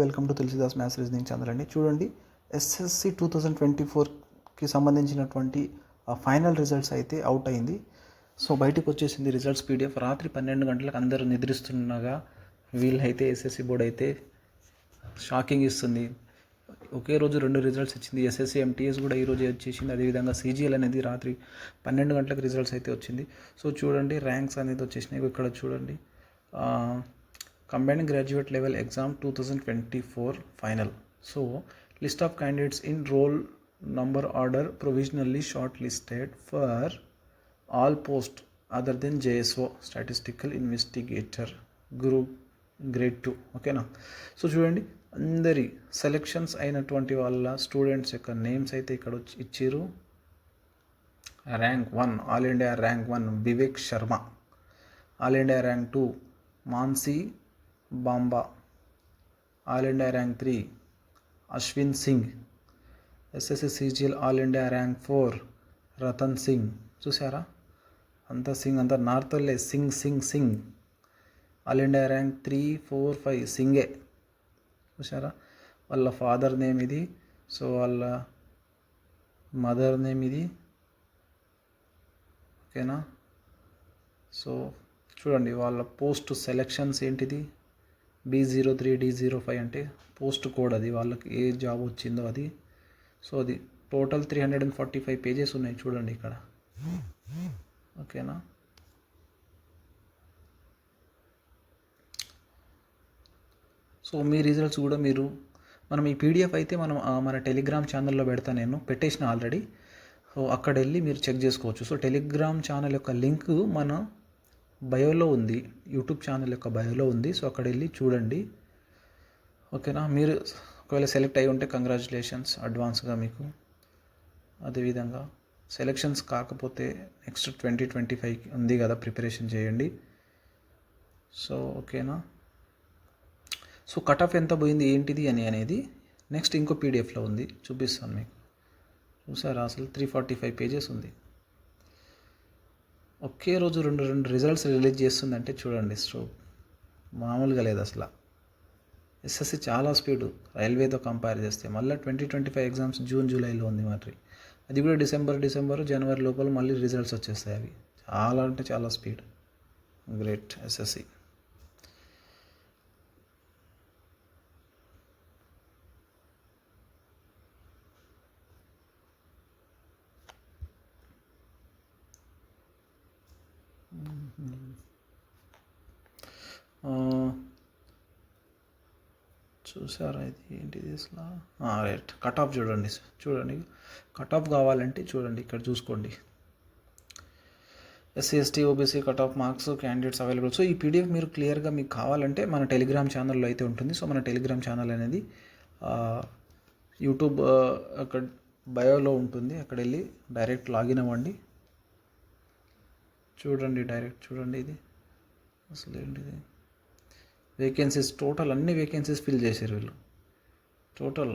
Welcome to Tulasidas maths reasoning channel అండి. చూడండి, SSC 2024కి సంబంధించినటువంటి ఫైనల్ రిజల్ట్స్ అయితే అవుట్ అయింది. సో బయటకు వచ్చేసింది రిజల్ట్స్ పీడిఎఫ్. రాత్రి 12 గంటలకు అందరూ నిద్రిస్తుండగా వీళ్ళైతే ఎస్ఎస్సి బోర్డు అయితే షాకింగ్ ఇస్తుంది. ఒకే రోజు 2 రిజల్ట్స్ ఇచ్చింది. ఎస్ఎస్సి ఎంటీఎస్ కూడా ఈరోజు వచ్చేసింది. అదేవిధంగా సీజీఎల్ అనేది రాత్రి 12 గంటలకు రిజల్ట్స్ అయితే వచ్చింది. సో చూడండి, ర్యాంక్స్ అనేది వచ్చేసినాయి. ఇక్కడ చూడండి, Combined Graduate Level Exam 2024 Final. So, list of candidates in roll number order provisionally shortlisted for all posts other than JSO Statistical Investigator Group Grade 2. ఓకేనా? సో చూడండి, అందరి సెలెక్షన్స్ అయినటువంటి వాళ్ళ స్టూడెంట్స్ యొక్క నేమ్స్ అయితే ఇక్కడ ఇచ్చారు. Rank 1 all India rank 1 Vivek Sharma, all India rank 2 Mansi Bamba, all India rank 3 Ashwin Singh, SSC CGL all India rank 4 Ratan Singh. చూసారా, అంతా సింగ్, అంతా నార్తల్లే సింగ్. ఆల్ ఇండియా ర్యాంక్ 3, 4, 5 సింగే. చూసారా, వాళ్ళ ఫాదర్ నేమ్ ఇది, సో వాళ్ళ మదర్ నేమ్ ఇది. ఓకేనా? సో చూడండి, వాళ్ళ పోస్ట్ సెలెక్షన్స్ ఏంటిది, B03 D05 అంటే పోస్ట్ కోడ్, అది వాళ్ళకి ఏ జాబ్ వచ్చిందో అది. సో అది టోటల్ 345 పేజెస్ ఉన్నాయి చూడండి ఇక్కడ. ఓకేనా? సో మీ రిజల్ట్స్ కూడా మనం ఈ పీడిఎఫ్ అయితే మన టెలిగ్రామ్ ఛానల్లో నేను పెట్టేసిన ఆల్రెడీ. సో అక్కడ వెళ్ళి మీరు చెక్ చేసుకోవచ్చు. సో టెలిగ్రామ్ ఛానల్ యొక్క లింక్ మన బయోలో ఉంది, యూట్యూబ్ ఛానల్ యొక్క బయోలో ఉంది. సో అక్కడ వెళ్ళి చూడండి. ఓకేనా? మీరు ఒకవేళ సెలెక్ట్ అయి ఉంటే కంగ్రాచులేషన్స్ అడ్వాన్స్గా మీకు. అదేవిధంగా సెలెక్షన్స్ కాకపోతే నెక్స్ట్ 2025 ఉంది కదా, ప్రిపరేషన్ చేయండి. సో ఓకేనా? సో కట్ ఆఫ్ ఎంత పోయింది ఏంటిది అనేది నెక్స్ట్ ఇంకో పీడిఎఫ్లో ఉంది, చూపిస్తాను మీకు. చూసారా, అసలు 345 పేజెస్ ఉంది. ఒకే రోజు రెండు రిజల్ట్స్ రిలీజ్ చేస్తుందంటే చూడండి, మామూలుగా లేదు అసలు. ఎస్ఎస్సి చాలా స్పీడు రైల్వేతో కంపేర్ చేస్తే. మళ్ళీ 2025 ఎగ్జామ్స్ జూన్ జూలైలో ఉంది, మరి అది కూడా డిసెంబర్ జనవరి లోపల మళ్ళీ రిజల్ట్స్ వచ్చేస్తాయి. అవి చాలా అంటే చాలా స్పీడ్. Great SSC. చూసారా, ఇది ఏంటిది అసలు? రైట్, కట్ ఆఫ్ చూడండి. కట్ ఆఫ్ కావాలంటే చూడండి, ఇక్కడ చూసుకోండి. SC ST OBC cut off marks candidates available. So ఈ పీడిఎఫ్ మీరు క్లియర్గా మీకు కావాలంటే మన టెలిగ్రామ్ ఛానల్లో అయితే ఉంటుంది. సో మన టెలిగ్రామ్ ఛానల్ అనేది యూట్యూబ్ అక్కడ బయోలో ఉంటుంది. అక్కడ వెళ్ళి డైరెక్ట్ లాగిన్ అవ్వండి. చూడండి, డైరెక్ట్ చూడండి. ఇది అసలు ఏంటిది, వేకెన్సీస్ టోటల్ అన్ని వేకెన్సీస్ ఫిల్ చేశారు వీళ్ళు. టోటల్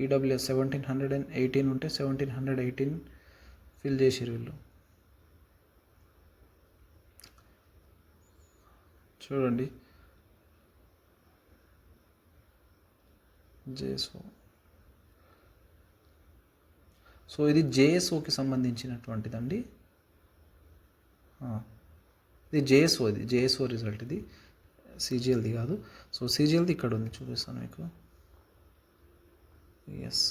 ఈడబ్ల్యూఎస్ 1718 ఉంటే 1718 ఫిల్ చేశారు వీళ్ళు. చూడండి, జేఎస్ఓ. సో ఇది జేఎస్ఓకి సంబంధించినటువంటిదండి. ఇది జేఎస్ఓ రిజల్ట్. ఇది సీజీఎల్ది కాదు. సో సీజీఎల్ది ఇక్కడ ఉంది, చూపిస్తాను మీకు. ఎస్,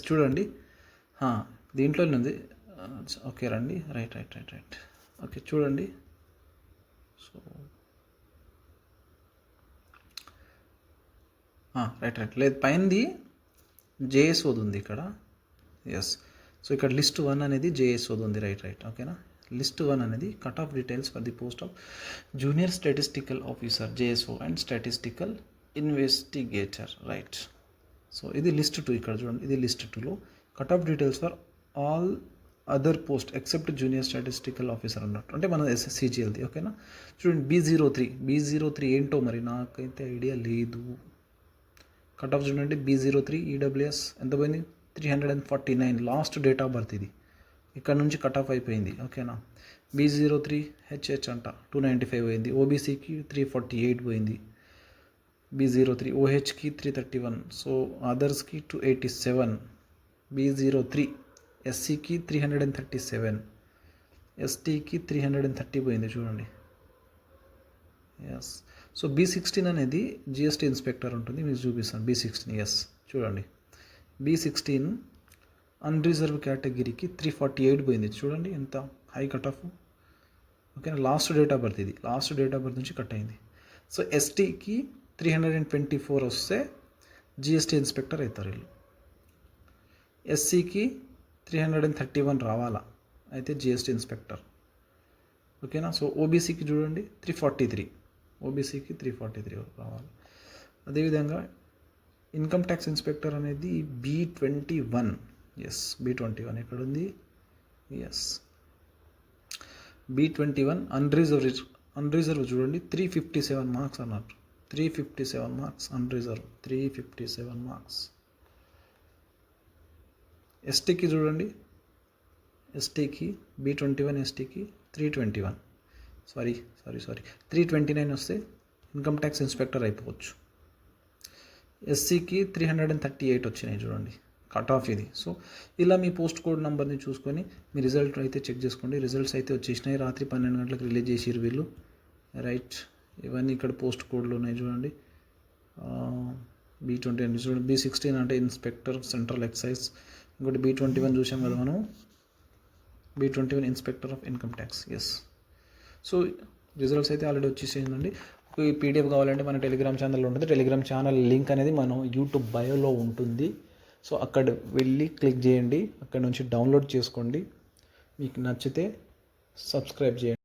చూడండి, దీంట్లోనే ఉంది. ఓకే రండి, రైట్. ఓకే చూడండి. సో రైట్ లేదు, పైనది జేఎస్ఓది ఉంది ఇక్కడ. ఎస్, సో ఇక్కడ లిస్ట్ 1 అనేది జేఎస్ఓది ఉంది. రైట్ ఓకేనా. లిస్ట్ 1 అనేది cut off details for the post of junior statistical officer JSO and statistical investigator. Right. So ఇది లిస్ట్ 2. ఇక్కడ చూడండి, ఇది లిస్ట్ 2లో cut off details for all other post except junior statistical officer అన్నట్టు, అంటే మన ఎస్ఎస్సిజిఎల్ది. ఓకేనా. చూడండి B03 ఏంటో మరి నాకైతే ఐడియా లేదు. కట్ ఆఫ్ చూడండి B03 ఈడబ్ల్యూఎస్ ఎంత పోయింది, 349 లాస్ట్ డేట్ ఆఫ్ బర్త్ ఇది. ఇక్కడ నుంచి కట్ ఆఫ్ అయిపోయింది. ఓకేనా. B03 హెచ్హెచ్ అంట 295 పోయింది. ఓబీసీకి 348 పోయింది. B03 ఓహెచ్కి 331. సో అదర్స్కి 287. B03 ఎస్సీకి 337, ఎస్టీకి 330 పోయింది చూడండి. ఎస్. సో B16 అనేది జిఎస్టీ ఇన్స్పెక్టర్ ఉంటుంది, మీకు చూపిస్తాను. B16 ఎస్ చూడండి. B16 అన్రిజర్వ్ కేటగిరీకి 348 పోయింది చూడండి, ఎంత హై కట్ ఆఫ్. ఓకేనా. లాస్ట్ డేట్ ఆఫ్ బర్త్ ఇది, లాస్ట్ డేట్ ఆఫ్ బర్త్ నుంచి కట్ అయింది. సో ఎస్టీకి 324 వస్తే జిఎస్టీ ఇన్స్పెక్టర్ అవుతారు వీళ్ళు. ఎస్సీకి 331 రావాలా, అయితే జిఎస్టీ ఇన్స్పెక్టర్. ఓకేనా. సో ఓబీసీకి చూడండి 343, ఓబీసీకి 343 రావాలి. అదేవిధంగా ఇన్కమ్ ట్యాక్స్ ఇన్స్పెక్టర్ అనేది B21. ఎస్ B21 ఎక్కడ ఉంది, ఎస్ B21 అన్రిజర్వ్ చూడండి 357 మార్క్స్ అన్నట్టు. 357 మార్క్స్ అన్రిజర్వ్, 357 మార్క్స్. ఎస్టీకి చూడండి, ఎస్టీకి B21 ఎస్టీకి 321, సారీ 329 వస్తే ఇన్కమ్ ట్యాక్స్ ఇన్స్పెక్టర్ అయిపోవచ్చు. ఎస్సీకి 338 వచ్చినాయి చూడండి, కట్ ఆఫ్ ఇది. సో ఇలా మీ పోస్ట్ కోడ్ నెంబర్ని చూసుకొని మీ రిజల్ట్ అయితే చెక్ చేసుకోండి. రిజల్ట్స్ అయితే వచ్చేసినాయి, రాత్రి 12 గంటలకు రిలీజ్ చేసిరు వీళ్ళు. రైట్. ఇవన్నీ ఇక్కడ పోస్ట్ కోడ్లు ఉన్నాయి చూడండి. B20 చూడండి. B16 అంటే ఇన్స్పెక్టర్ సెంట్రల్ ఎక్సైజ్. ఇంకోటి B21 చూసాం కదా మనం, B21 inspector of income tax. Yes. So results అయితే ఆల్రెడీ వచ్చేసేయండి. ఈ పీడిఎఫ్ కావాలంటే మన టెలిగ్రామ్ ఛానల్లో ఉంటుంది. టెలిగ్రామ్ ఛానల్ లింక్ అనేది మనం యూట్యూబ్ బయోలో ఉంటుంది. సో అక్కడ వెళ్ళి క్లిక్ చేయండి, అక్కడ నుంచి డౌన్లోడ్ చేసుకోండి. మీకు నచ్చితే సబ్స్క్రైబ్ చేయండి.